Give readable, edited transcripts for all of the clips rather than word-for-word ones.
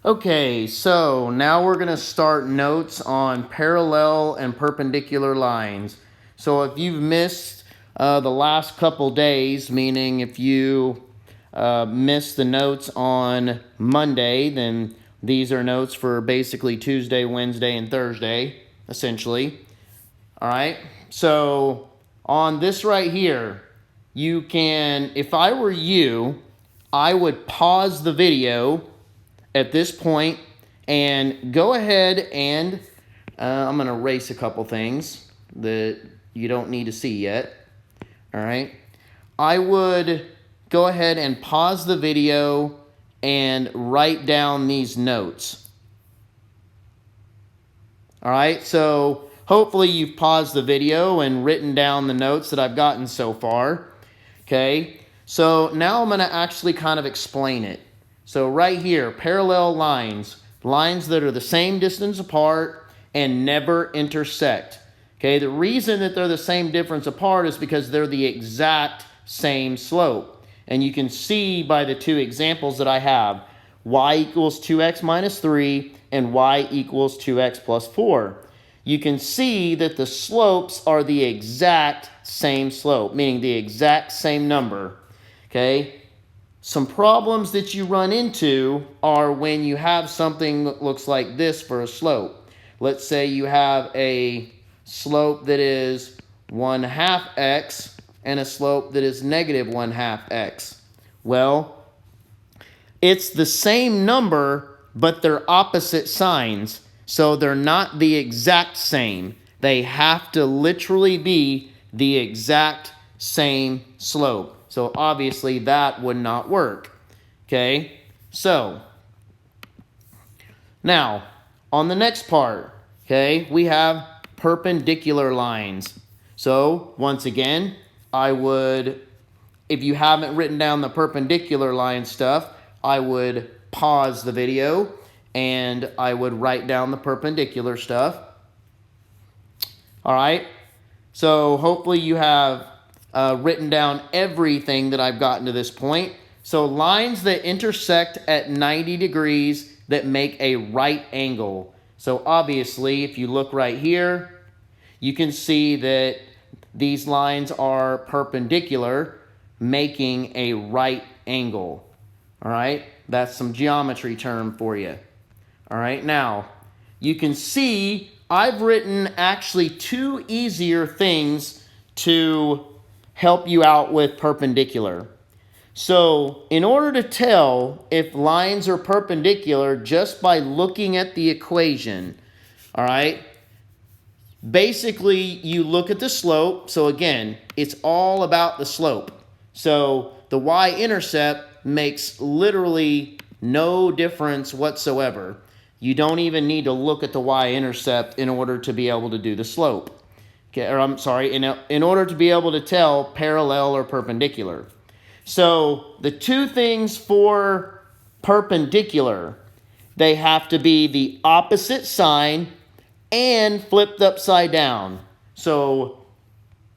Okay, so now we're going to start notes on parallel and perpendicular lines. So if you've missed the last couple days, meaning if you missed the notes on Monday, then these are notes for basically Tuesday, Wednesday, and Thursday, essentially. All right, so on this right here, you can, if I were you, I would pause the video at this point and go ahead and I'm going to erase a couple things that you don't need to see yet. All right. I would go ahead and pause the video and write down these notes. All right. So hopefully you've paused the video and written down the notes that I've gotten so far. Okay. So now I'm going to actually kind of explain it. So right here, parallel lines, lines that are the same distance apart and never intersect. Okay, the reason that they're the same distance apart is because they're the exact same slope. And you can see by the two examples that I have, y equals 2x minus 3 and y equals 2x plus 4. You can see that the slopes are the exact same slope, meaning the exact same number. Okay, some problems that you run into are when you have something that looks like this for a slope. Let's say you have a slope that is 1/2 x and a slope that is negative 1/2 x. Well, it's the same number, but they're opposite signs, so they're not the exact same. They have to literally be the exact same slope. So obviously that would not work. Okay, so now on the next part, okay, we have perpendicular lines. So once again, I would, if you haven't written down the perpendicular line stuff, I would pause the video and I would write down the perpendicular stuff. All right, so hopefully you have written down everything that I've gotten to this point. So lines that intersect at 90 degrees that make a right angle. So obviously, if you look right here, you can see that these lines are perpendicular, making a right angle. All right, that's some geometry term for you. All right, now you can see I've written actually two easier things to help you out with perpendicular. So in order to tell if lines are perpendicular just by looking at the equation, all right, basically you look at the slope. So again, it's all about the slope. So the y-intercept makes literally no difference whatsoever. You don't even need to look at the y-intercept in order to be able to do the slope. Okay, or I'm sorry, in order to be able to tell parallel or perpendicular. So the two things for perpendicular, they have to be the opposite sign and flipped upside down. So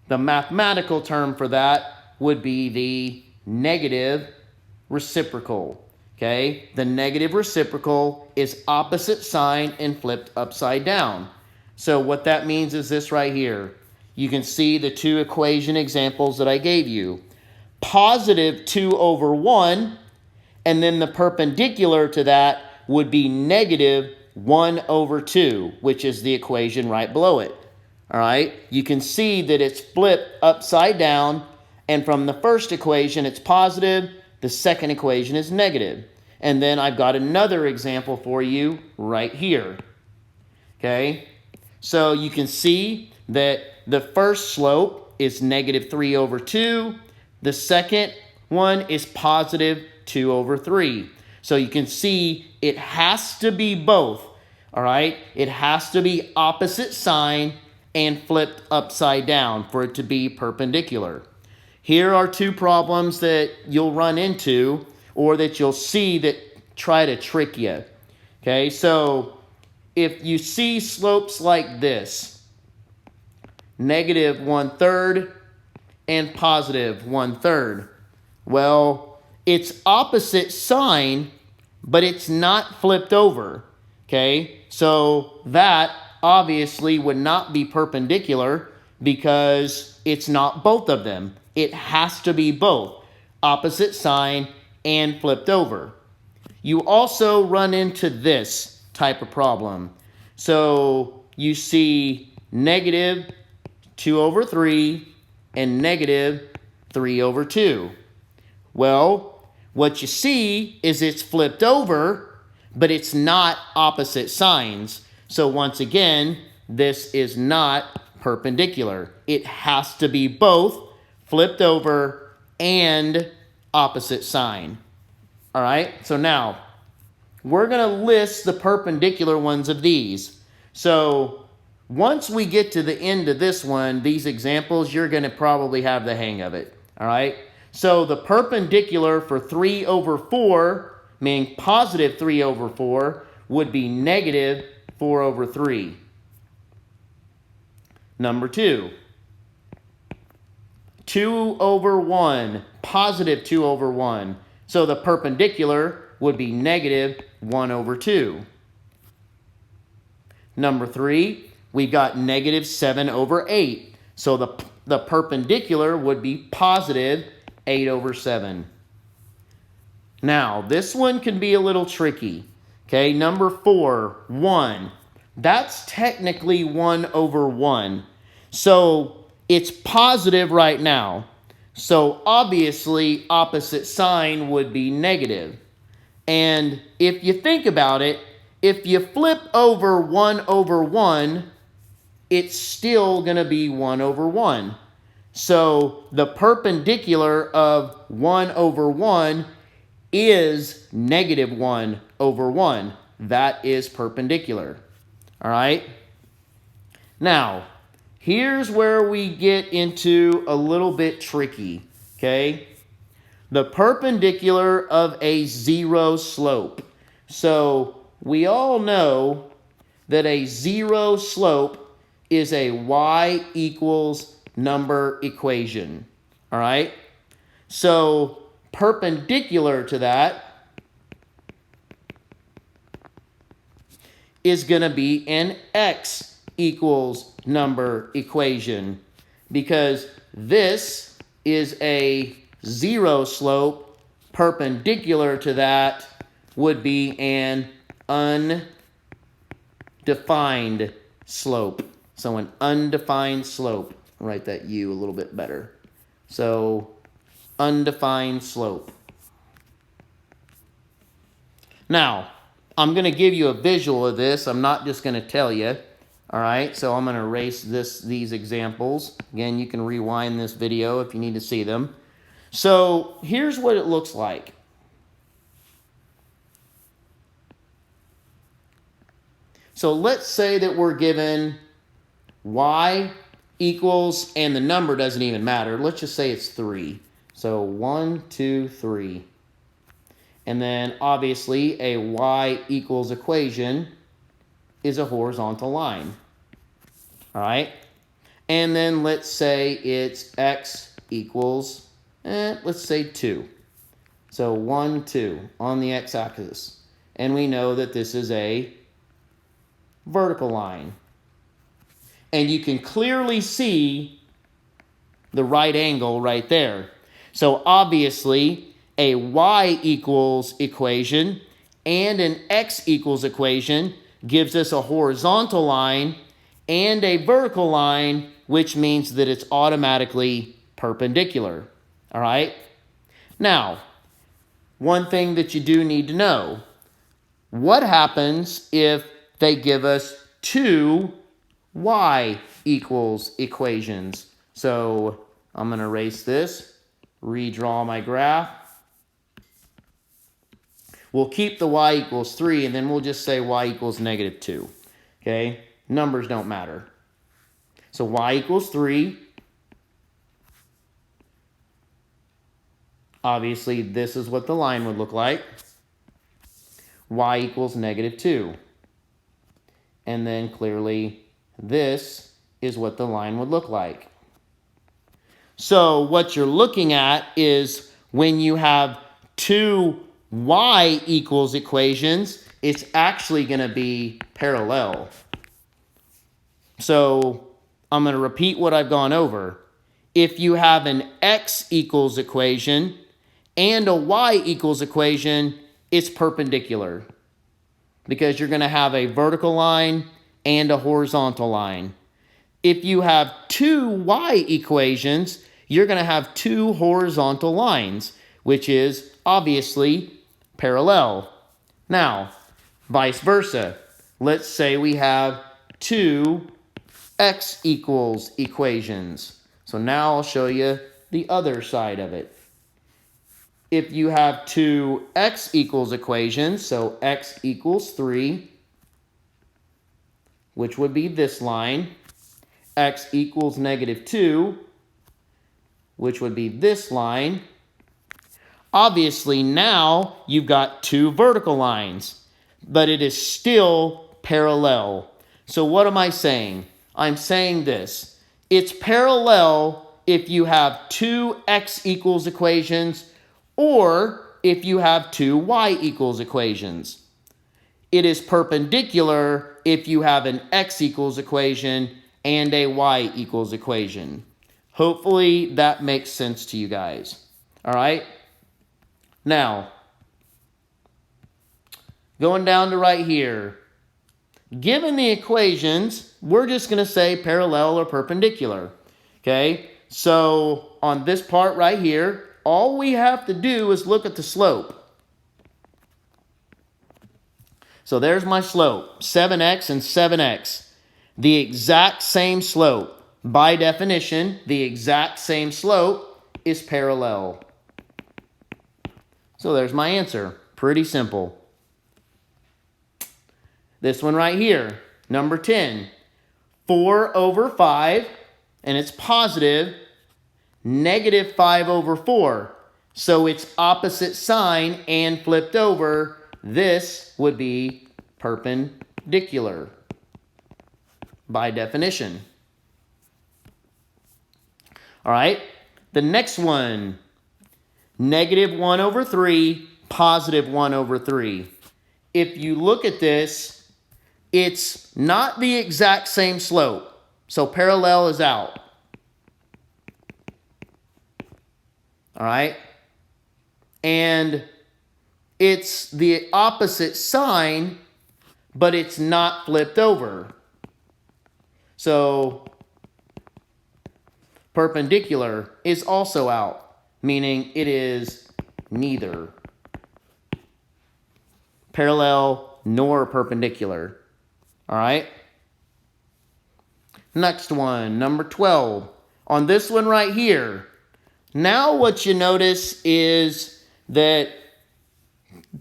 the mathematical term for that would be the negative reciprocal. Okay, the negative reciprocal is opposite sign and flipped upside down. So what that means is this right here. You can see the two equation examples that I gave you. Positive 2 over 1, and then the perpendicular to that would be negative 1 over 2, which is the equation right below it. All right, you can see that it's flipped upside down, and from the first equation it's positive, the second equation is negative. And then I've got another example for you right here. Okay, so you can see that the first slope is negative 3 over 2. The second one is positive 2 over 3. So you can see it has to be both. All right, it has to be opposite sign and flipped upside down for it to be perpendicular. Here are two problems that you'll run into or that you'll see that try to trick you. Okay, so if you see slopes like this, negative 1/3 and positive 1/3, well, it's opposite sign but it's not flipped over, okay? So that obviously would not be perpendicular because it's not both of them. It has to be both, opposite sign and flipped over. You also run into this type of problem. So you see negative 2 over 3 and negative 3 over 2. Well, what you see is it's flipped over, but it's not opposite signs. So once again, this is not perpendicular. It has to be both flipped over and opposite sign. All right, so now we're going to list the perpendicular ones of these. So once we get to the end of this one, these examples, you're going to probably have the hang of it. All right, so the perpendicular for 3 over 4, meaning positive 3 over 4, would be negative 4 over 3. Number 2, 2 over 1, positive 2 over 1. So the perpendicular would be negative 1 over 2. Number 3, we got negative 7 over 8. So the perpendicular would be positive 8 over 7. Now, this one can be a little tricky. Okay, number 4, 1. That's technically 1 over 1. So it's positive right now. So obviously, opposite sign would be negative. And if you think about it, if you flip over 1 over 1, it's still going to be 1 over 1. So the perpendicular of 1 over 1 is negative 1 over 1. That is perpendicular. All right? Now, here's where we get into a little bit tricky, okay? The perpendicular of a zero slope. So we all know that a zero slope is a y equals number equation, all right? So perpendicular to that is going to be an x equals number equation because this is a zero slope. Perpendicular to that would be an undefined slope. So an undefined slope. I'll write that U a little bit better. So undefined slope. Now, I'm going to give you a visual of this. I'm not just going to tell you. All right, so I'm going to erase these examples. Again, you can rewind this video if you need to see them. So here's what it looks like. So let's say that we're given y equals, and the number doesn't even matter. Let's just say it's 3. So 1, 2, 3. And then obviously a y equals equation is a horizontal line. All right? And then let's say it's x equals, let's say 2. So 1, 2 on the x-axis. And we know that this is a vertical line. And you can clearly see the right angle right there. So obviously, a y equals equation and an x equals equation gives us a horizontal line and a vertical line, which means that it's automatically perpendicular. All right? Now, one thing that you do need to know, what happens if they give us 2 y equals equations? So I'm going to erase this, redraw my graph. We'll keep the y equals 3, and then we'll just say y equals negative 2. Okay? Numbers don't matter. So y equals 3. Obviously, this is what the line would look like. Y equals negative 2. And then clearly, this is what the line would look like. So what you're looking at is when you have 2 y equals equations, it's actually going to be parallel. So I'm going to repeat what I've gone over. If you have an x equals equation and a y equals equation, it's perpendicular because you're going to have a vertical line and a horizontal line. If you have two y equations, you're going to have two horizontal lines, which is obviously parallel. Now, vice versa. Let's say we have two x equals equations. So now I'll show you the other side of it. If you have two x equals equations, so x equals 3, which would be this line, x equals -2, which would be this line. Obviously, now you've got two vertical lines, but it is still parallel. So what am I saying? I'm saying this. It's parallel if you have two x equals equations or if you have two y equals equations. It is perpendicular if you have an x equals equation and a y equals equation. Hopefully that makes sense to you guys. All right? Now, going down to right here. Given the equations, we're just going to say parallel or perpendicular. Okay? So on this part right here, all we have to do is look at the slope. So there's my slope, 7x and 7x. The exact same slope. By definition, the exact same slope is parallel. So there's my answer. Pretty simple. This one right here, number 10. 4 over 5, and it's positive, -5 over 4. So it's opposite sign and flipped over. This would be perpendicular by definition. All right, the next one, -1 over 3, +1 over 3. If you look at this, it's not the exact same slope, so parallel is out. All right, and it's the opposite sign, but it's not flipped over. So perpendicular is also out, meaning it is neither parallel nor perpendicular. All right? Next one, number 12. On this one right here, now what you notice is that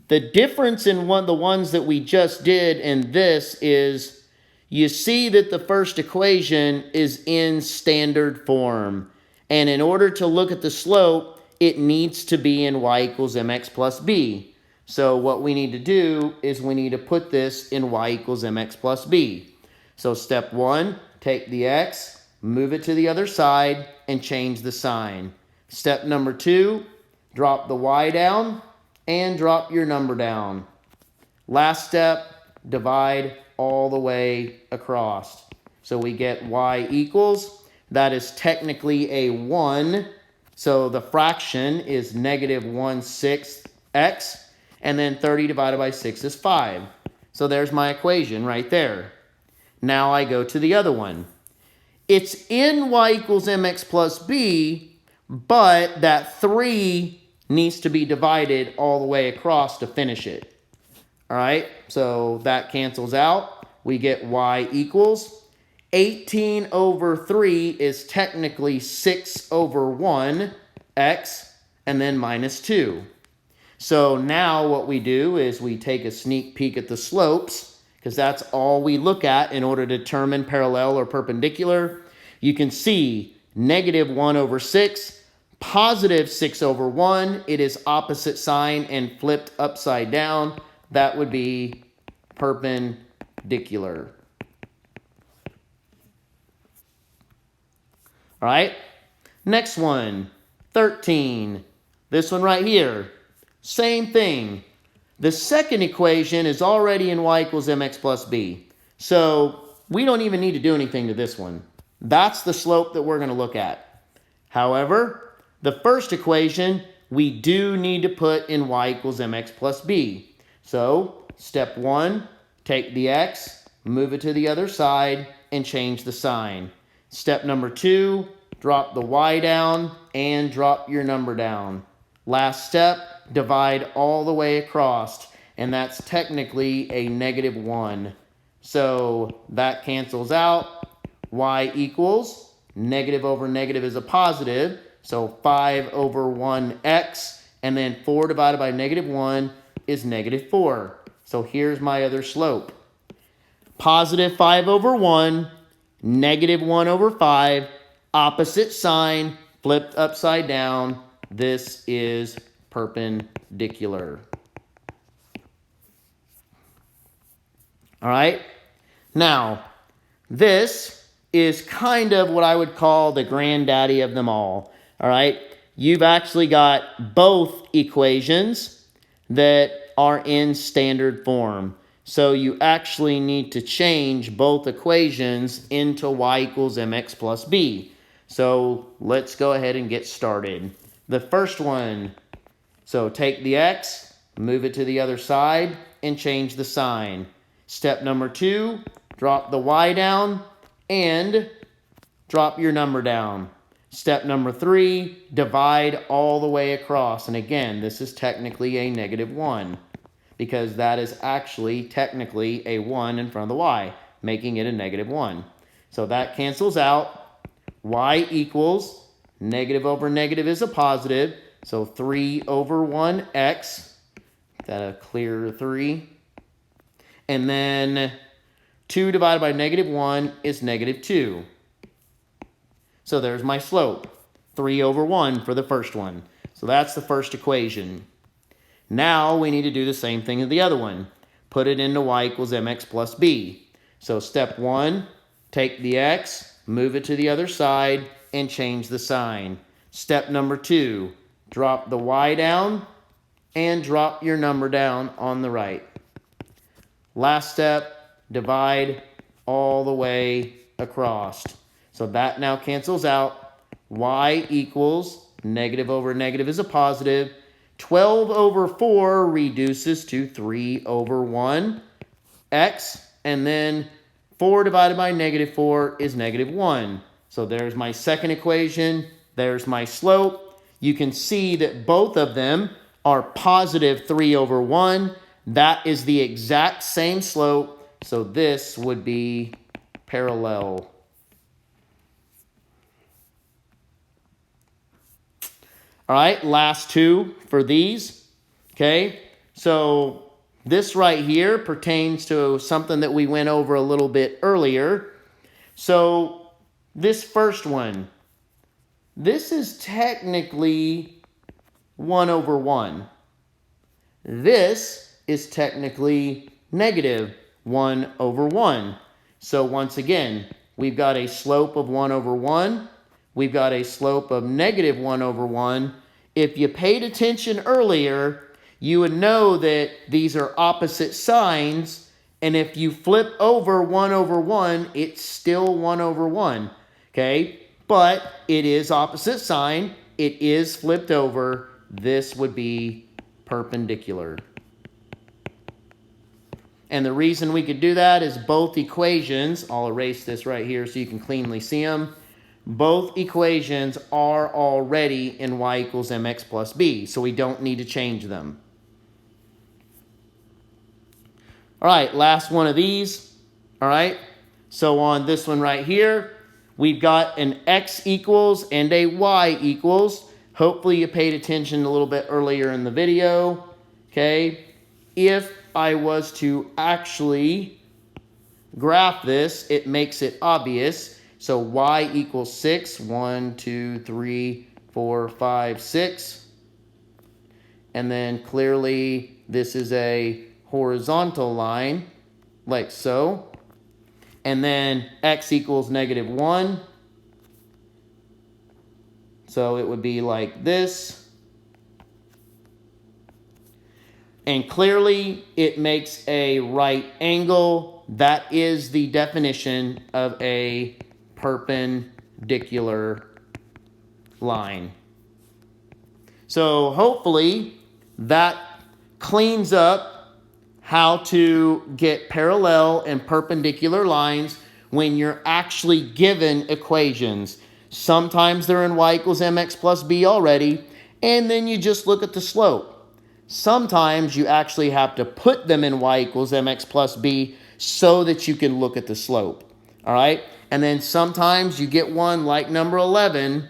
the difference in the ones that we just did and this is you see that the first equation is in standard form. And in order to look at the slope, it needs to be in y equals mx plus b. So what we need to do is we need to put this in y equals mx plus b. So step 1, take the x, move it to the other side, and change the sign. Step number 2, drop the y down and drop your number down. Last step, divide all the way across. So we get y equals, that is technically a 1, so the fraction is -1/6 x, and then 30 divided by 6 is 5. So there's my equation right there. Now I go to the other one. It's in y equals mx plus b, but that 3 needs to be divided all the way across to finish it. All right, so that cancels out. We get y equals 18 over 3 is technically 6 over 1 x, and then -2. So now what we do is we take a sneak peek at the slopes, because that's all we look at in order to determine parallel or perpendicular. You can see -1 over 6, +6 over 1. It is opposite sign and flipped upside down. That would be perpendicular. All right, next one, 13. This one right here. Same thing. The second equation is already in y equals mx plus b. So we don't even need to do anything to this one. That's the slope that we're going to look at. However, the first equation, we do need to put in y equals mx plus b. So step 1, take the x, move it to the other side, and change the sign. Step number 2, drop the y down and drop your number down. Last step, divide all the way across, and that's technically a -1. So that cancels out. Y equals negative over negative is a positive, so 5 over 1x, and then 4 divided by -1 is -4. So here's my other slope. Positive 5 over 1, -1 over 5, opposite sign, flipped upside down. This is perpendicular. All right? Now, this is kind of what I would call the granddaddy of them all. All right? You've actually got both equations that are in standard form. So you actually need to change both equations into y equals mx plus b. So let's go ahead and get started. The first one, so take the x, move it to the other side, and change the sign. Step number 2, drop the y down and drop your number down. Step number 3, divide all the way across. And again, this is technically a -1 because that is actually technically a 1 in front of the y, making it a -1. So that cancels out. Y equals negative over negative is a positive. So 3 over 1x, that a clear 3. And then 2 divided by -1 is -2. So there's my slope, 3 over 1 for the first one. So that's the first equation. Now we need to do the same thing in the other one. Put it into y equals mx plus b. So step 1, take the x, move it to the other side, and change the sign. Step number 2, drop the y down and drop your number down on the right. Last step, divide all the way across. So that now cancels out. Y equals negative over negative is a positive. 12 over 4 reduces to 3 over 1 x, and then 4 divided by -4 is -1. So there's my second equation. There's my slope. You can see that both of them are positive 3 over 1. That is the exact same slope, so this would be parallel. All right, last two for these, okay? So this right here pertains to something that we went over a little bit earlier. So this first one, this is technically 1 over 1. This is technically -1 over 1. So once again, we've got a slope of 1 over 1. We've got a slope of -1 over 1. If you paid attention earlier, you would know that these are opposite signs. And if you flip over 1 over 1, it's still 1 over 1. Okay? But it is opposite sign. It is flipped over. This would be perpendicular. And the reason we could do that is both equations, I'll erase this right here so you can cleanly see them. Both equations are already in y equals mx plus b, so we don't need to change them. All right, last one of these. All right, so on this one right here, we've got an x equals and a y equals. Hopefully you paid attention a little bit earlier in the video, okay? If I was to actually graph this, it makes it obvious. So y equals 6, 1, 2, 3, 4, 5, 6. And then clearly this is a horizontal line, like so. And then x equals -1. So it would be like this. And clearly it makes a right angle. That is the definition of a perpendicular line. So hopefully that cleans up how to get parallel and perpendicular lines when you're actually given equations. Sometimes they're in y equals mx plus b already, and then you just look at the slope. Sometimes you actually have to put them in y equals mx plus b so that you can look at the slope. All right? And then sometimes you get one like number 11,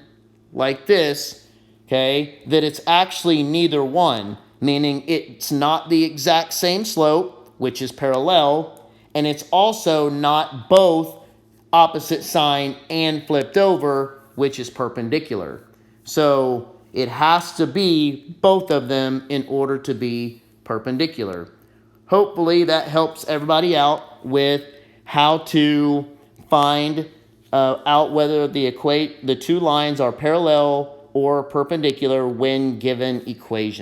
like this, okay, that it's actually neither one, meaning it's not the exact same slope, which is parallel, and it's also not both opposite sign and flipped over, which is perpendicular. So it has to be both of them in order to be perpendicular. Hopefully that helps everybody out with how to find out whether the two lines are parallel or perpendicular when given equations.